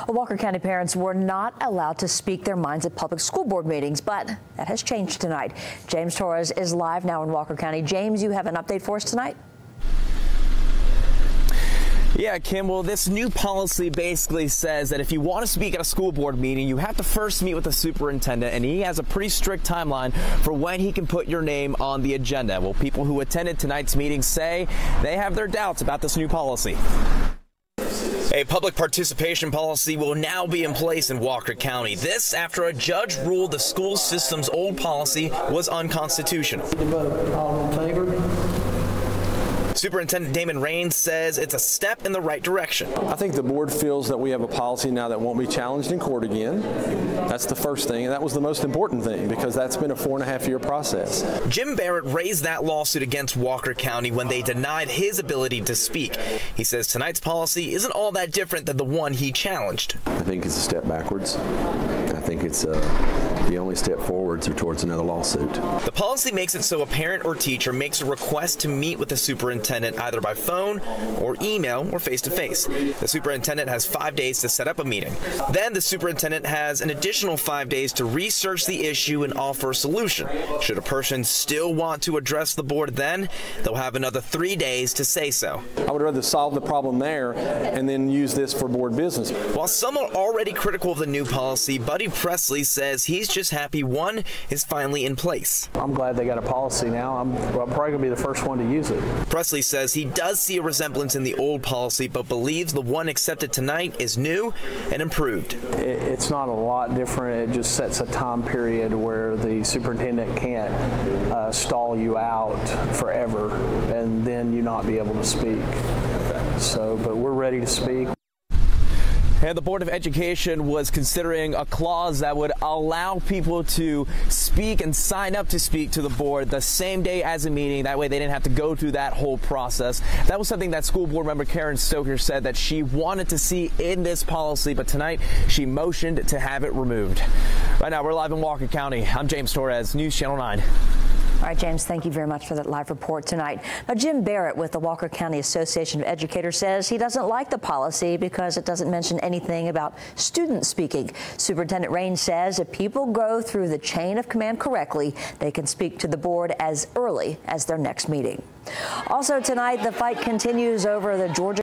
Walker County parents were not allowed to speak their minds at public school board meetings, but that has changed tonight. James Torres is live now in Walker County. James, you have an update for us tonight? Yeah, Kim, well, this new policy basically says that if you want to speak at a school board meeting, you have to first meet with the superintendent, and he has a pretty strict timeline for when he can put your name on the agenda. Well, people who attended tonight's meeting say they have their doubts about this new policy. A public participation policy will now be in place in Walker County. This after a judge ruled the school system's old policy was unconstitutional. All in favor? Superintendent Damon Raines says it's a step in the right direction. I think the board feels that we have a policy now that won't be challenged in court again. That's the first thing, and that was the most important thing because that's been a 4.5-year process. Jim Barrett raised that lawsuit against Walker County when they denied his ability to speak. He says tonight's policy isn't all that different than the one he challenged. I think it's a step backwards. I think it's the only step forwards or towards another lawsuit. The policy makes it so a parent or teacher makes a request to meet with the superintendent either by phone or email or face-to-face. The superintendent has 5 days to set up a meeting. Then the superintendent has an additional 5 days to research the issue and offer a solution. Should a person still want to address the board then, they'll have another 3 days to say so. I would rather solve the problem there and then use this for board business. While some are already critical of the new policy, Buddy Presley says he's just happy one is finally in place. I'm glad they got a policy now. I'm probably going to be the first one to use it. Presley says he does see a resemblance in the old policy, but believes the one accepted tonight is new and improved. It's not a lot different. It just sets a time period where the superintendent can't stall you out forever and then you not be able to speak. So, but we're ready to speak. And the Board of Education was considering a clause that would allow people to speak and sign up to speak to the board the same day as a meeting. That way they didn't have to go through that whole process. That was something that school board member Karen Stoker said that she wanted to see in this policy, but tonight she motioned to have it removed. Right now we're live in Walker County. I'm James Torres, News Channel 9. All right, James, thank you very much for that live report tonight. Now, Jim Barrett with the Walker County Association of Educators says he doesn't like the policy because it doesn't mention anything about student speaking. Superintendent Raines says if people go through the chain of command correctly, they can speak to the board as early as their next meeting. Also tonight, the fight continues over the Georgia